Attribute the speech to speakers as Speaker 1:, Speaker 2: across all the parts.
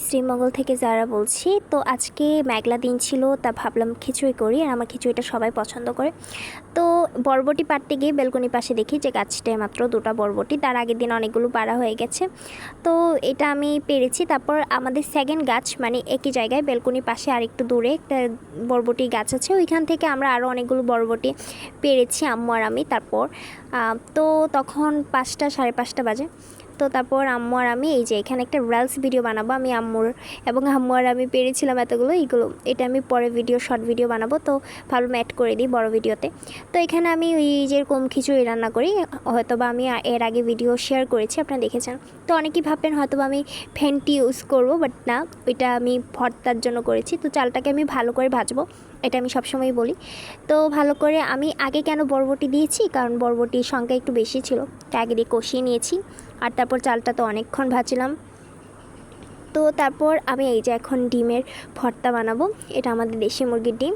Speaker 1: শ্রীমঙ্গল থেকে যারা বলছি। তো আজকে মেঘলা দিন ছিল, তা ভাবলাম খিচুড়ি করি, আর আমার খিচুড়িটা সবাই পছন্দ করে। তো বরবটি পাড়তে গিয়ে বেলকনির পাশে দেখি যে গাছটায় মাত্র 2টা বরবটি, তার আগের দিন অনেকগুলো পাড়া হয়ে গেছে। তো এটা আমি পেরেছি। তারপর আমাদের সেকেন্ড গাছ, মানে একই জায়গায় বেলকনির পাশে আর একটু দূরে একটা বরবটি গাছ আছে, ওইখান থেকে আমরা আরও অনেকগুলো বরবটি পেরেছি আম্মু আর আমি। তারপর তো তখন 5টা 5:30 বাজে। তো তারপর আম্মু আর আমি এই যে এখানে একটা রিলস ভিডিও বানাবো, আমি আম্মু আর আমি পেরেছিলাম এইগুলো। এটা আমি পরে শর্ট ভিডিও বানাবো, তো ভাবলাম অ্যাড করে দিই বড় ভিডিওতে। তো এখানে আমি ওই যেরকম খিচুড়ি রান্না করি, হয়তোবা আমি এর আগে ভিডিও শেয়ার করেছি, আপনারা দেখেছেন। তো অনেকেই ভাববেন হয়তোবা আমি ফেন্টি ইউজ করবো, বাট না, ওইটা আমি ভর্তার জন্য করেছি। তো চালটাকে আমি ভালো করে ভাজবো, এটা আমি সবসময় বলি। তো ভালো করে আমি আগে কেন বরবটি দিয়েছি, কারণ বরবটির সংখ্যা একটু বেশি ছিল, তাই আগে দিয়ে কষিয়ে নিয়েছি। আর তারপর চালটা তো অনেকক্ষণ ভাজলাম। তো তারপর আমি এই যে এখন ডিমের ভর্তা বানাবো, এটা আমাদের দেশি মুরগির ডিম।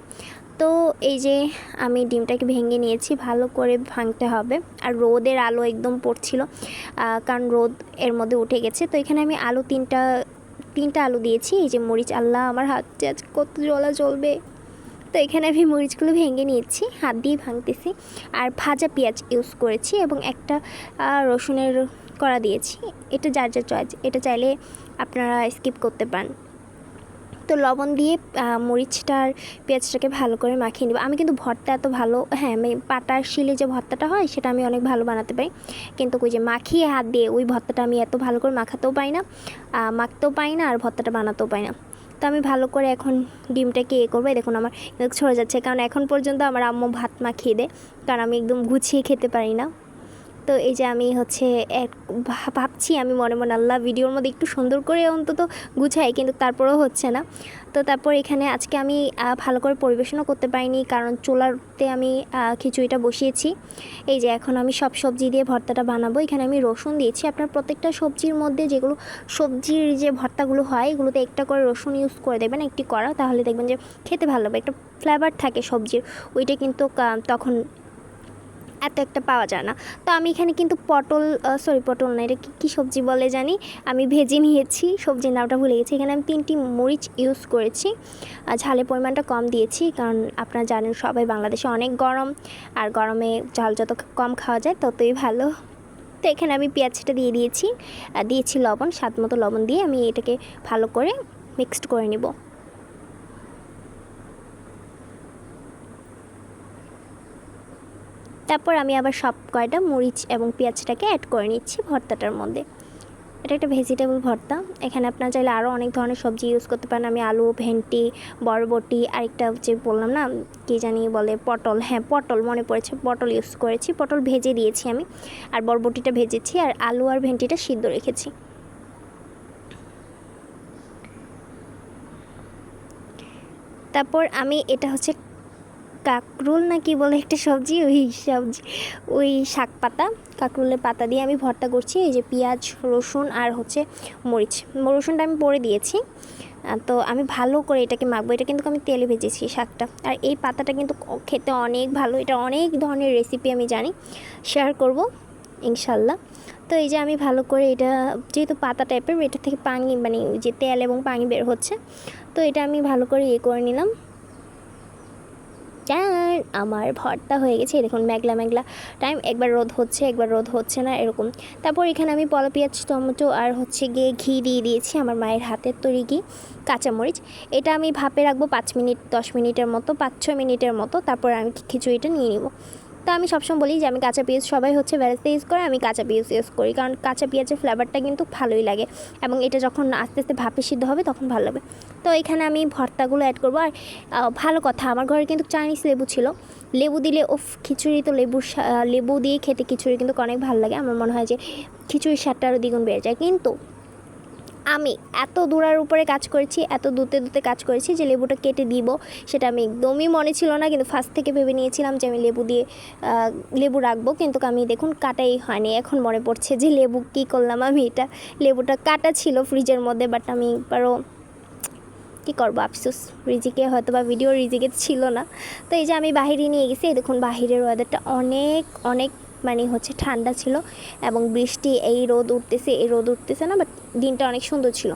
Speaker 1: তো এই যে আমি ডিমটাকে ভেঙে নিয়েছি, ভালো করে ভাঙতে হবে। আর রোদের আলো একদম পড়ছিল, কারণ রোদ এর মধ্যে উঠে গেছে। তো এখানে আমি আলু তিনটা আলু দিয়েছি। এই যে মরিচ, আল্লাহ আমার হাত আজ কত জ্বলা জ্বলবে। তো এখানে আমি মরিচগুলো ভেঙে নিয়েছি, হাত দিয়ে ভাঙতেছি। আর ভাজা পেঁয়াজ ইউজ করেছি এবং একটা রসুনের কড়া দিয়েছি। এটা যার যার চয়েস, এটা চাইলে আপনারা স্কিপ করতে পারেন। তো লবণ দিয়ে মরিচটার পেঁয়াজটাকে ভালো করে মাখিয়ে নেব। আমি কিন্তু ভর্তা এত ভালো, হ্যাঁ, আমি পাটার শিলে যে ভর্তাটা হয় সেটা আমি অনেক ভালো বানাতে পারি, কিন্তু ওই যে মাখিয়ে হাত দিয়ে ওই ভর্তাটা আমি এত ভালো করে মাখতেও পারি না, আর ভর্তাটা বানাতেও পারি না। তো আমি ভালো করে এখন ডিমটাকে করবো। দেখুন আমার ছড়ে যাচ্ছে, কারণ এখন পর্যন্ত আমার আম্মু ভাত মাখিয়ে দেয়, কারণ আমি একদম গুছিয়ে খেতে পারি না। তো এই যে আমি ভাবছি আমি মনে মনে, আল্লাহ ভিডিওর মধ্যে একটু সুন্দর করে অন্তত গুছাই, কিন্তু তারপরেও হচ্ছে না। তো তারপর এখানে আজকে আমি ভালো করে পরিবেশনও করতে পারিনি, কারণ চুলাতে আমি খিচুড়িটা বসিয়েছি। এই যে এখন আমি সব সবজি দিয়ে ভর্তাটা বানাবো। এখানে আমি রসুন দিয়েছি। আপনার প্রত্যেকটা সবজির মধ্যে যেগুলো সবজির যে ভর্তাগুলো হয়, এগুলোতে একটা করে রসুন ইউজ করে দেবেন, একটি করা, তাহলে দেখবেন যে খেতে ভালো হবে, একটা ফ্লেভার থাকে সবজির, ওইটা কিন্তু তখন এত একটা পাওয়া যায় না। তো আমি এখানে কিন্তু পটল না, এটা কী সবজি বলে জানি, আমি ভেজে নিয়েছি, সবজির নামটা ভুলে গেছি। এখানে আমি 3টি মরিচ ইউজ করেছি, ঝালের পরিমাণটা কম দিয়েছি, কারণ আপনারা জানেন সবাই বাংলাদেশে অনেক গরম, আর গরমে ঝাল যত কম খাওয়া যায় ততই ভালো। তো এখানে আমি পেঁয়াজটা দিয়েছি লবণ, স্বাদ মতো লবণ দিয়ে আমি এটাকে ভালো করে মিক্সড করে নিব। তারপর আমি আবার সব কয়টা মরিচ এবং পেঁয়াজটাকে অ্যাড করে নিচ্ছি ভর্তাটার মধ্যে। এটা একটা ভেজিটেবল ভর্তা, এখানে আপনারা চাইলে আরও অনেক ধরনের সবজি ইউজ করতে পারেন। আমি আলু, ভেন্ডি, বরবটি, আরেকটা যে বললাম না কী জানি বলে, পটল, হ্যাঁ পটল মনে পড়েছে, পটল ইউজ করেছি। পটল ভেজে দিয়েছি আমি, আর বরবটিটা ভেজেছি, আর আলু আর ভেন্ডিটা সিদ্ধ রেখেছি। তারপর আমি এটা হচ্ছে কাকরুল না কি বলে একটা সবজি, ওই শাক পাতা, কাকরুলের পাতা দিয়ে আমি ভর্তা করছি। এই যে পেঁয়াজ, রসুন আর হচ্ছে মরিচ, রসুনটা আমি পরে দিয়েছি। তো আমি ভালো করে এটাকে মাখবো। এটা কিন্তু আমি তেলে ভেজেছি শাকটা, আর এই পাতাটা কিন্তু খেতে অনেক ভালো। এটা অনেক ধরনের রেসিপি আমি জানি, শেয়ার করব ইনশাল্লাহ। তো এই যে আমি ভালো করে এটা, যেহেতু পাতা টাইপের, এটা থেকে পানি, মানে যে তেল এবং পানি বের হচ্ছে, তো এটা আমি ভালো করে করে নিলাম। আমার ভর্তা হয়ে গেছে। দেখুন মেঘলা টাইম, একবার রোদ হচ্ছে একবার রোদ হচ্ছে না, এরকম। তারপর এখানে আমি পলা পেঁয়াজ, টমেটো আর হচ্ছে গিয়ে ঘি দিয়ে দিয়েছি, আমার মায়ের হাতের তৈরি ঘি, কাঁচামরিচ। এটা আমি ভাপে রাখবো 5 মিনিট 10 মিনিটের মতো, 5-6 মিনিটের মতো। তারপর আমি খিচুড়িটা নিয়ে নিব। তো আমি সবসময় বলি যে আমি কাঁচা পেঁয়াজ, সবাই হচ্ছে বেরেস্তা ইউজ করে, আমি কাঁচা পেঁয়াজ ইউজ করি, কারণ কাঁচা পেঁয়াজের ফ্লেভারটা কিন্তু ভালোই লাগে, এবং এটা যখন আস্তে আস্তে ভাপে সিদ্ধ হবে তখন ভালো লাগবে। তো এখানে আমি ভর্তাগুলো অ্যাড করবো। আর ভালো কথা, আমার ঘরে কিন্তু চাইনিজ লেবু ছিল, লেবু দিলে খিচুড়ি তো লেবু দিয়ে খেতে খিচুড়ি কিন্তু অনেক ভালো লাগে। আমার মনে হয় যে খিচুড়ির স্বাদটা আরও দ্বিগুণ বেড়ে যায়। কিন্তু আমি এত দূরের উপরে কাজ করেছি, এত দূতে কাজ করেছি যে লেবুটা কেটে দিব, সেটা আমি একদমই মনে ছিল না। কিন্তু ফার্স্ট থেকে ভেবে নিয়েছিলাম যে আমি লেবু রাখবো, কিন্তু আমি দেখুন কাটাই হয়নি। এখন মনে পড়ছে যে লেবু কী করলাম আমি, লেবুটা কাটা ছিল ফ্রিজের মধ্যে, বাট আমি একবারও কী করবো, আফসোস, ভিডিও রিজিকে ছিল না। তো এই যে আমি বাহিরে নিয়ে গেছি, দেখুন বাহিরের ওয়েদারটা অনেক মানে হচ্ছে ঠান্ডা ছিল, এবং বৃষ্টি, এই রোদ উঠতেছে না, বাট দিনটা অনেক সুন্দর ছিল।